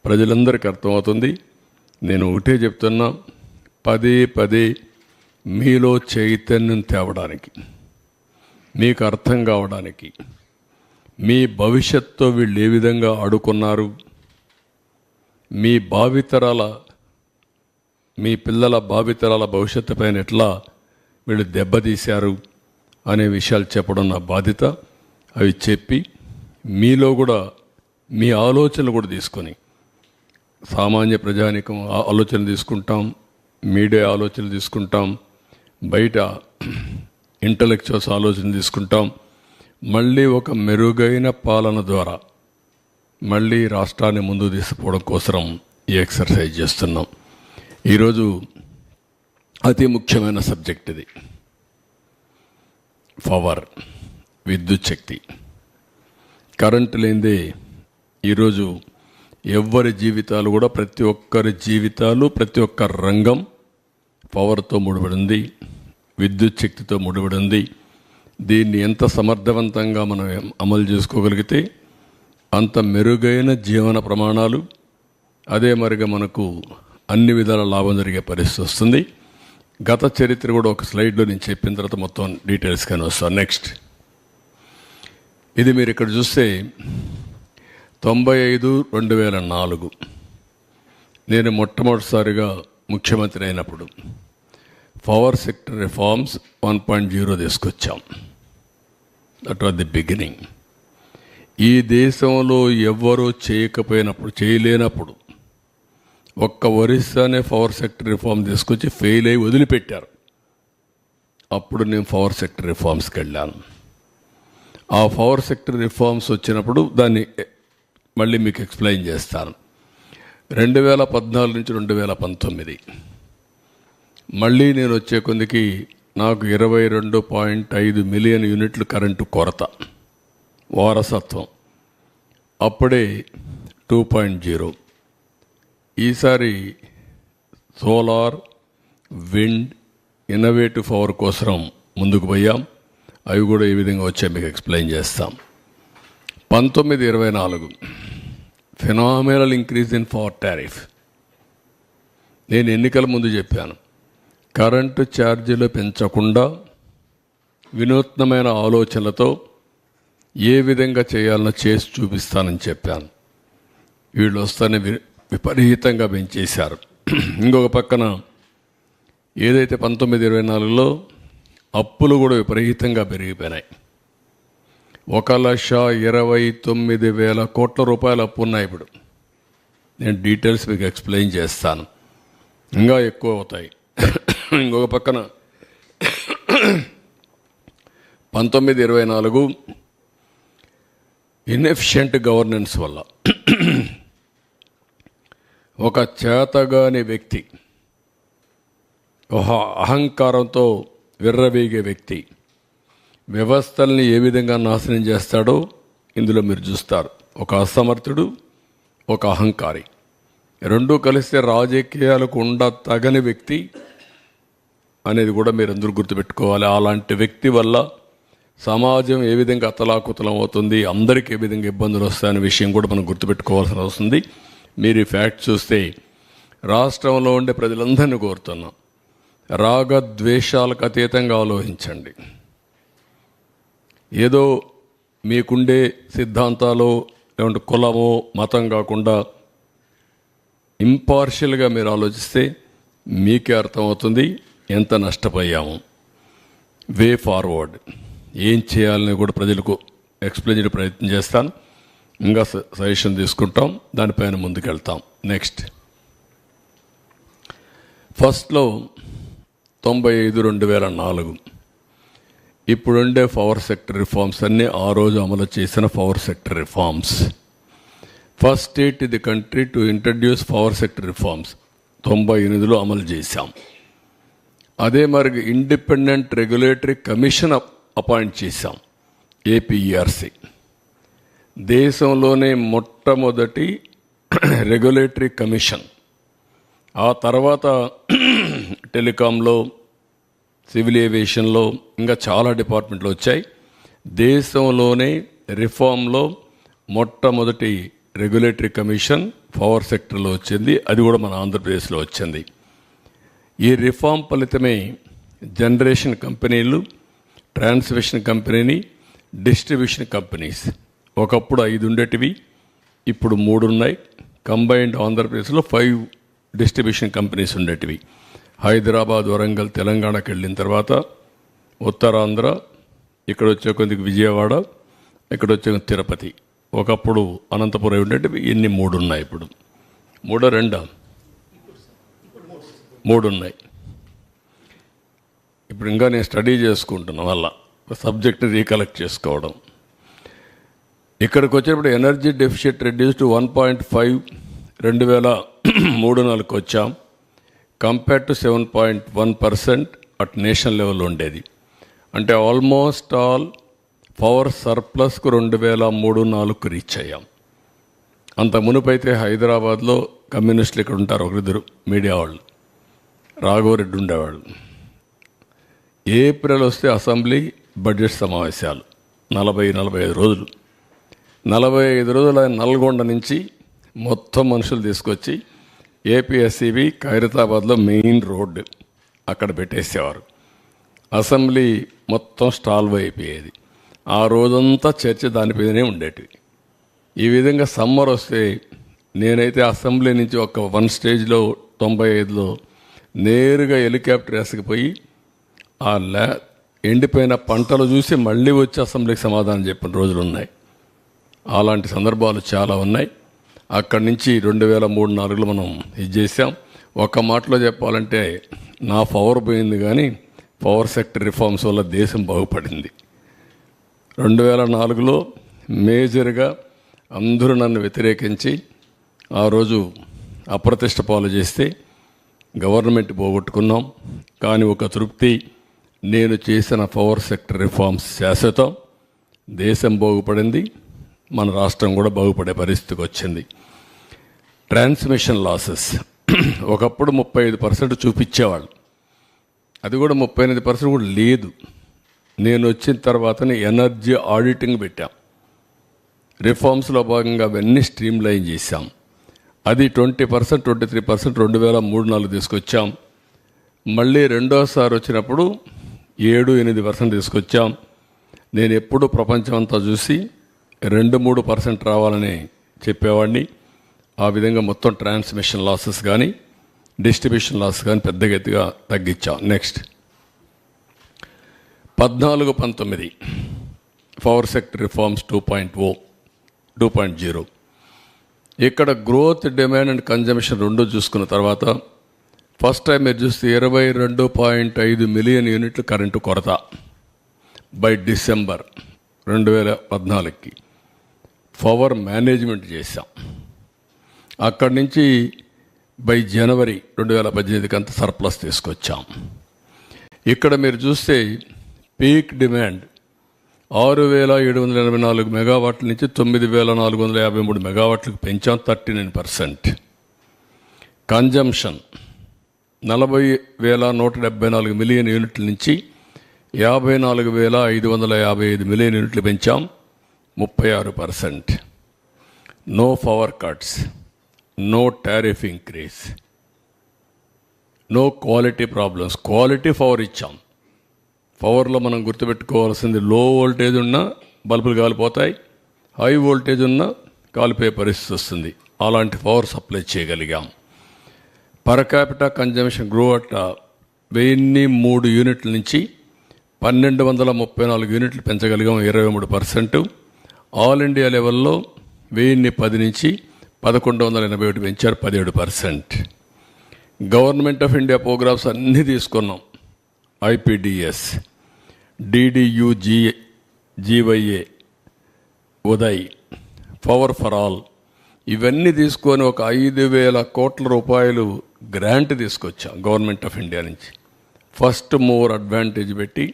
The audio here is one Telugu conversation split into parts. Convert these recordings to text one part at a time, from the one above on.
ప్రజలందరికీ అర్థమవుతుంది. నేను ఒకటే చెప్తున్నా, పదే పదే మీలో చైతన్యం తేవడానికి, మీకు అర్థం కావడానికి, మీ భవిష్యత్తుతో వీళ్ళు ఏ విధంగా ఆడుకున్నారు, మీ భావితరాల, మీ పిల్లల భావితరాల భవిష్యత్తు పైన ఎట్లా వీళ్ళు దెబ్బతీశారు అనే విషయాలు చెప్పడం నా బాధ్యత. అవి చెప్పి మీలో కూడా మీ ఆలోచనలు కూడా తీసుకొని, సామాన్య ప్రజానికం ఆలోచనలు తీసుకుంటాం, మీడియా ఆలోచనలు తీసుకుంటాం, బయట ఇంటలెక్చువల్స్ ఆలోచనలు తీసుకుంటాం. మళ్ళీ ఒక మెరుగైన పాలన ద్వారా మళ్ళీ రాష్ట్రాన్ని ముందు తీసుకుపోవడం కోసం ఈ ఎక్సర్సైజ్ చేస్తున్నాం. ఈరోజు అతి ముఖ్యమైన సబ్జెక్ట్ ఇది. పవర్, విద్యుత్ శక్తి. కరెంటు లేనిదే ఈరోజు ఎవ్వరి జీవితాలు కూడా, ప్రతి ఒక్కరి జీవితాలు, ప్రతి ఒక్క రంగం పవర్తో ముడిపడి ఉంది, విద్యుత్ శక్తితో ముడిపడి ఉంది. దీన్ని ఎంత సమర్థవంతంగా మనం అమలు చేసుకోగలిగితే అంత మెరుగైన జీవన ప్రమాణాలు, అదే మరిగా మనకు అన్ని విధాల లాభం జరిగే పరిస్థితి వస్తుంది. గత చరిత్ర కూడా ఒక స్లైడ్లో నేను చెప్పిన తర్వాత మొత్తం డీటెయిల్స్గానే వస్తాను. నెక్స్ట్, ఇది మీరు ఇక్కడ చూస్తే 95/2004 నేను మొట్టమొదటిసారిగా ముఖ్యమంత్రి అయినప్పుడు పవర్ సెక్టర్ రిఫార్మ్స్ 1.0 తీసుకొచ్చాం. That was the beginning. ఈ దేశంలో ఎవ్వరూ చేయలేనప్పుడు ఒక్క ఒరిస్సానే పవర్ సెక్టర్ రిఫార్మ్ తీసుకొచ్చి ఫెయిల్ అయ్యి వదిలిపెట్టారు. అప్పుడు నేను పవర్ సెక్టర్ రిఫార్మ్స్కి వెళ్ళాను. ఆ పవర్ సెక్టర్ రిఫార్మ్స్ వచ్చినప్పుడు దాన్ని మళ్ళీ మీకు ఎక్స్ప్లెయిన్ చేస్తాను. 2014 నుంచి 2019 మళ్ళీ నేను వచ్చే కొద్దికి నాకు 22.5 మిలియన్ యూనిట్లు కరెంటు కొరత, వారసత్వం. అప్పుడే 2.0. ఈసారి సోలార్, విండ్, ఇన్నోవేటివ్ పవర్ కోసం ముందుకు పోయాం. అవి కూడా ఏ విధంగా వచ్చాయి మీకు ఎక్స్ప్లెయిన్ చేస్తాం. 19-24 phenomenal increase in power tariff. నేను ఎన్నికల ముందు చెప్పాను, కరెంటు ఛార్జీలు పెంచకుండా వినూత్నమైన ఆలోచనలతో ఏ విధంగా చేయాలనో చేసి చూపిస్తానని చెప్పాను. వీళ్ళు వస్తానే విపరీతంగా పెంచేశారు. ఇంకొక పక్కన ఏదైతే 19-24లో అప్పులు కూడా విపరీతంగా పెరిగిపోయినాయి. 1,29,000 కోట్ల రూపాయలు అప్పు ఉన్నాయి ఇప్పుడు. నేను డీటెయిల్స్ మీకు ఎక్స్ప్లెయిన్ చేస్తాను. ఇంకా ఎక్కువ అవుతాయి. ఇంకొక పక్కన 19-24 ఇన్ఎఫిషియెంట్ గవర్నెన్స్ వల్ల ఒక చేతగాని వ్యక్తి, ఒక అహంకారంతో విర్రవీగే వ్యక్తి వ్యవస్థల్ని ఏ విధంగా నాశనం చేస్తాడో ఇందులో మీరు చూస్తారు. ఒక అసమర్థుడు, ఒక అహంకారి, రెండూ కలిస్తే రాజకీయాలకు తగని వ్యక్తి అనేది కూడా మీరు అందరూ గుర్తుపెట్టుకోవాలి. అలాంటి వ్యక్తి వల్ల సమాజం ఏ విధంగా అతలాకుతలం అవుతుంది, అందరికీ ఏ విధంగా ఇబ్బందులు వస్తాయనే విషయం కూడా మనం గుర్తుపెట్టుకోవాల్సిన అవసరం ఉంది. మీరు ఈ ఫ్యాక్ట్ చూస్తే రాష్ట్రంలో ఉండే ప్రజలందరినీ కోరుతున్నాం, రాగద్వేషాలకు అతీతంగా ఆలోచించండి. ఏదో మీకుండే సిద్ధాంతాలు, లేకుంటే కులమో మతం కాకుండా ఇంపార్షియల్గా మీరు ఆలోచిస్తే మీకే అర్థమవుతుంది ఎంత నష్టపోయాము. వే ఫార్వర్డ్ ఏం చేయాలని కూడా ప్రజలకు ఎక్స్ప్లెయిన్ చేయడం ప్రయత్నం చేస్తాను. ఇంకా సజెషన్ తీసుకుంటాం, దానిపైన ముందుకెళ్తాం. నెక్స్ట్, ఫస్ట్లో 95-2004 ఇప్పుడుండే పవర్ సెక్టర్ రిఫార్మ్స్ అన్నీ ఆ రోజు అమలు చేసిన power sector reforms. First state in the country to introduce power sector reforms 98లో అమలు చేశాం. అదే మరి ఇండిపెండెంట్ రెగ్యులేటరీ కమిషన్ అపాయింట్ చేశాం, ఏపీఈఆర్సీ. దేశంలోనే మొట్టమొదటి రెగ్యులేటరీ కమిషన్. ఆ తర్వాత టెలికాంలో, సివిల్ ఏవియేషన్లో, ఇంకా చాలా డిపార్ట్మెంట్లు వచ్చాయి. దేశంలోనే రిఫార్మ్లో మొట్టమొదటి రెగ్యులేటరీ కమిషన్ పవర్ సెక్టర్లో వచ్చింది, అది కూడా మన ఆంధ్రప్రదేశ్లో వచ్చింది. ఈ రిఫార్మ్ ఫలితమే జనరేషన్ కంపెనీలు, ట్రాన్స్మిషన్ కంపెనీని, డిస్ట్రిబ్యూషన్ కంపెనీస్ ఒకప్పుడు 5 ఉండేటివి, ఇప్పుడు 3 ఉన్నాయి. కంబైన్డ్ ఆంధ్రప్రదేశ్లో 5 డిస్ట్రిబ్యూషన్ కంపెనీస్ ఉండేటివి. హైదరాబాద్, వరంగల్, తెలంగాణకి వెళ్ళిన తర్వాత ఉత్తరాంధ్ర, ఇక్కడ వచ్చే కొద్దిగా విజయవాడ, ఇక్కడ వచ్చే తిరుపతి, ఒకప్పుడు అనంతపురం ఉండేటివి. ఇన్ని 3 ఉన్నాయి. ఇప్పుడు 3 ఉన్నాయి. ఇప్పుడు ఇంకా నేను స్టడీ చేసుకుంటున్నాను, వల్ల సబ్జెక్ట్ని రీకలెక్ట్ చేసుకోవడం. ఇక్కడికి వచ్చేటప్పుడు ఎనర్జీ డెఫిషిట్ రెడ్యూస్ టు 1.5 2003-04 వచ్చాం. కంపేర్ టు 7.1% అట్ నేషనల్ లెవెల్లో ఉండేది. అంటే ఆల్మోస్ట్ ఆల్ పవర్ సర్ప్లస్కు 2003-04 రీచ్ అయ్యాం. అంత మునుపైతే హైదరాబాద్లో కమ్యూనిస్టులు ఇక్కడ ఉంటారు, ఒకరిద్దరు మీడియా వాళ్ళు, రాఘవరెడ్డి ఉండేవాళ్ళు. ఏప్రిల్ వస్తే అసెంబ్లీ బడ్జెట్ సమావేశాలు 40-45 రోజులు. 45 రోజులు ఆయన నల్గొండ నుంచి మొత్తం మనుషులు తీసుకొచ్చి ఏపీఎస్సీబీ ఖైరతాబాద్లో మెయిన్ రోడ్డు అక్కడ పెట్టేసేవారు. అసెంబ్లీ మొత్తం స్టాల్వ్ అయిపోయేది. ఆ రోజంతా చర్చ దానిపైనే ఉండేటివి. ఈ విధంగా సమ్మర్ వస్తే నేనైతే అసెంబ్లీ నుంచి ఒక 1 స్టేజ్లో 95లో నేరుగా హెలికాప్టర్ వేసుకుపోయి ఆ ఎండిపోయిన పంటలు చూసి మళ్ళీ వచ్చి అసెంబ్లీకి సమాధానం చెప్పిన రోజులు ఉన్నాయి. అలాంటి సందర్భాలు చాలా ఉన్నాయి. అక్కడి నుంచి 2003-04లో మనం ఇది చేసాం. ఒక మాటలో చెప్పాలంటే నా పవర్ పోయింది, కానీ పవర్ సెక్టర్ రిఫార్మ్స్ వల్ల దేశం బాగుపడింది. 2004లో మేజర్గా అందరూ నన్ను వ్యతిరేకించి ఆ రోజు అప్రతిష్ట పాలు చేస్తే గవర్నమెంట్ పోగొట్టుకున్నాం. కానీ ఒక తృప్తి, నేను చేసిన పవర్ సెక్టర్ రిఫార్మ్స్ శాశ్వతం, దేశం బాగుపడింది, మన రాష్ట్రం కూడా బాగుపడే పరిస్థితికి వచ్చింది. ట్రాన్స్మిషన్ లాసెస్ ఒకప్పుడు 35% చూపించేవాళ్ళు, అది కూడా 38% కూడా లేదు. నేను వచ్చిన తర్వాతనే ఎనర్జీ ఆడిటింగ్ పెట్టాం. రిఫార్మ్స్లో భాగంగా అవన్నీ స్ట్రీమ్ లైన్ చేశాం. అది 20%, 23% 2003-04 తీసుకొచ్చాం. మళ్ళీ రెండోసారి వచ్చినప్పుడు 7-8% తీసుకొచ్చాం. నేను ఎప్పుడు ప్రపంచం అంతా చూసి 2-3% రావాలని చెప్పేవాడిని. ఆ విధంగా మొత్తం ట్రాన్స్మిషన్ లాసెస్ కానీ డిస్ట్రిబ్యూషన్ లాసెస్ కానీ పెద్దగా ఎత్తుగా తగ్గించాం. Next 14-19 power sector reforms 2.0. ఇక్కడ గ్రోత్, డిమాండ్ అండ్ కన్జంప్షన్ రెండు చూసుకున్న తర్వాత ఫస్ట్ టైం మీరు చూస్తే 22.5 మిలియన్ యూనిట్లు కరెంటు కొరత బై డిసెంబర్ 2014కి పవర్ మేనేజ్మెంట్ చేశాం. అక్కడి నుంచి బై జనవరి 2018కి అంత సర్ప్లస్ తీసుకొచ్చాం. ఇక్కడ మీరు చూస్తే పీక్ డిమాండ్ 6,784 మెగావాట్ల నుంచి 9,453 మెగావాట్లకు పెంచాం, 39%. కన్జంప్షన్ 40,174 మిలియన్ యూనిట్ల నుంచి 54,555 మిలియన్ యూనిట్లు పెంచాం, 36%. No power cuts, no tariff increase, no quality problems. Quality power ఇచ్చాం. పవర్లో మనం గుర్తుపెట్టుకోవాల్సింది, లో వోల్టేజ్ ఉన్నా బల్బులు కాలిపోతాయి, హై వోల్టేజ్ ఉన్నా కాలిపోయే పరిస్థితి వస్తుంది. అలాంటి పవర్ సప్లై చేయగలిగాం. Per capita consumption grow at 1003 యూనిట్ల నుంచి 1,234 యూనిట్లు పెంచగలిగాం, 23%. ఆల్ ఇండియా లెవెల్లో 1010 నుంచి 1,181 పెంచారు, 17%. గవర్నమెంట్ ఆఫ్ ఇండియా ప్రోగ్రామ్స్ అన్నీ తీసుకున్నాం. ఐపీడిఎస్, డిడియు, జీవైఏ, ఉదయ్, పవర్ ఫర్ ఆల్, ఇవన్నీ తీసుకొని ఒక 5,000 కోట్ల రూపాయలు గ్రాంట్ తీసుకొచ్చాం గవర్నమెంట్ ఆఫ్ ఇండియా నుంచి. ఫస్ట్ మూవర్ అడ్వాంటేజ్ పెట్టి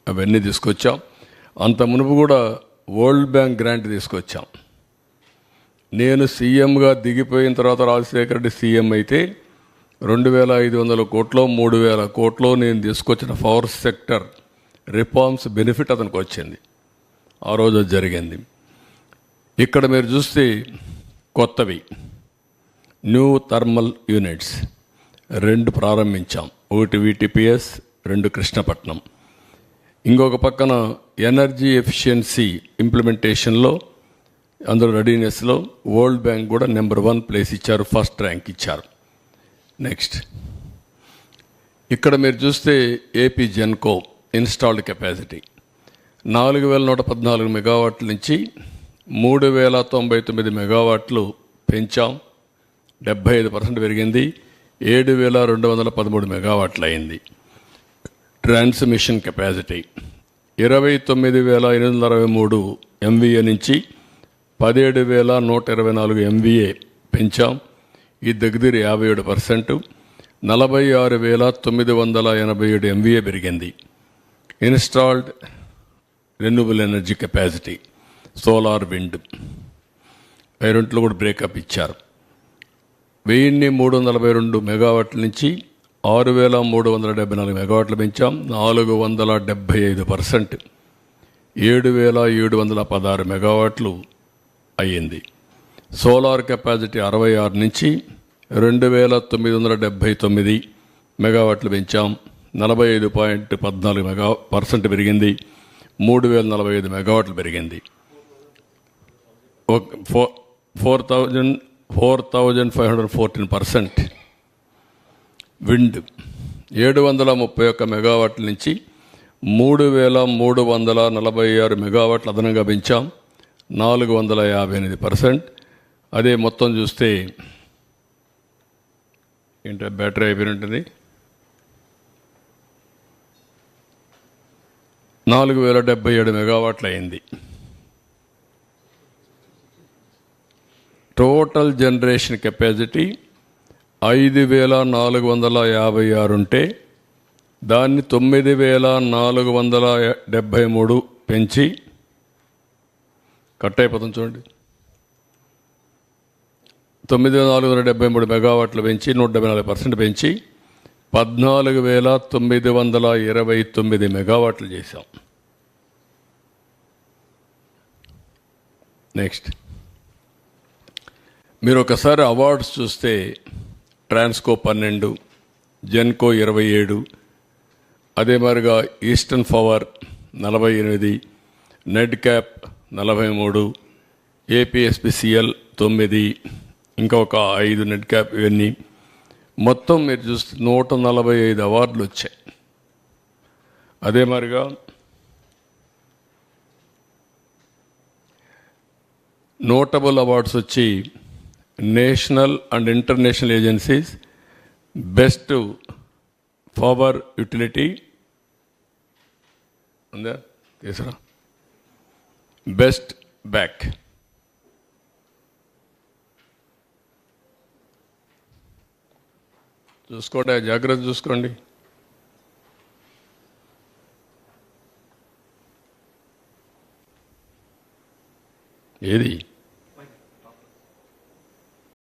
అవన్నీ తీసుకొచ్చాం. అంత మునుపు కూడా వరల్డ్ బ్యాంక్ గ్రాంట్ తీసుకొచ్చాం. నేను సీఎంగా దిగిపోయిన తర్వాత రాజశేఖర రెడ్డి సీఎం అయితే 2,500 కోట్లో 3,000 కోట్లో నేను తీసుకొచ్చిన పవర్ సెక్టర్ రిఫార్మ్స్ బెనిఫిట్ అతనికి వచ్చింది. ఆ రోజు జరిగింది. ఇక్కడ మీరు చూస్తే కొత్తవి న్యూ థర్మల్ యూనిట్స్ 2 ప్రారంభించాం. 1 VTPS, 2 కృష్ణపట్నం. ఇంకొక పక్కన ఎనర్జీ ఎఫిషియన్సీ ఇంప్లిమెంటేషన్లో, అందులో రెడీనెస్లో వరల్డ్ బ్యాంక్ కూడా నెంబర్ 1 ప్లేస్ ఇచ్చారు, ఫస్ట్ ర్యాంక్ ఇచ్చారు. నెక్స్ట్ ఇక్కడ మీరు చూస్తే ఏపీ జెన్కో ఇన్స్టాల్డ్ కెపాసిటీ 4114 మెగావాట్ల నుంచి 3099 మెగావాట్లు పెంచాం. 75% పెరిగింది. 7213 మెగావాట్లు అయింది. ట్రాన్స్మిషన్ కెపాసిటీ 29863 MVA నుంచి 17124 MVA పెంచాం. ఈ దగ్గర 57%. 46987 MVA పెరిగింది. Installed renewable energy capacity solar, wind రెంట్లో కూడా బ్రేకప్ ఇచ్చారు. 1342 మెగావాట్ల నుంచి 6374 మెగావాట్లు పెంచాం. 475%. 7716 మెగావాట్లు అయ్యింది. సోలార్ కెపాసిటీ 66 నుంచి 2979 మెగావాట్లు పెంచాం. 45.14% పెరిగింది. 3045 మెగావాట్లు పెరిగింది. 4514%. విండ్ 731 మెగావాట్ల నుంచి 3346 మెగావాట్లు అదనంగా పెంచాం. 458%. అదే మొత్తం చూస్తే ఏంటో బ్యాటరీ అయిపోయి ఉంటుంది. 4077 మెగావాట్లు అయింది. టోటల్ జనరేషన్ కెపాసిటీ 5456 ఉంటే దాన్ని 9473 పెంచి కట్ అయిపోతుంది చూడండి. 9473 మెగావాట్లు పెంచి 174% పెంచి 14929 మెగావాట్లు చేశాం. నెక్స్ట్ మీరు ఒకసారి అవార్డ్స్ చూస్తే ట్రాన్స్కో 12, జెన్కో 27, అదే మాదిరిగా ఈస్టర్న్ పవర్ 48, నెడ్ క్యాప్ 43, ఏపీఎస్పిసిఎల్ 9, ఇంకా ఒక 5 నెట్ క్యాప్, ఇవన్నీ మొత్తం మీరు చూస్తే 145 అవార్డులు వచ్చాయి. అదే మాదిరిగా నోటబుల్ అవార్డ్స్ వచ్చి national and international agencies best power utility ఉందా తీసురా, బెస్ట్ బ్యాక్, చూసుకోండి, జాగ్రత్త చూసుకోండి. ఏది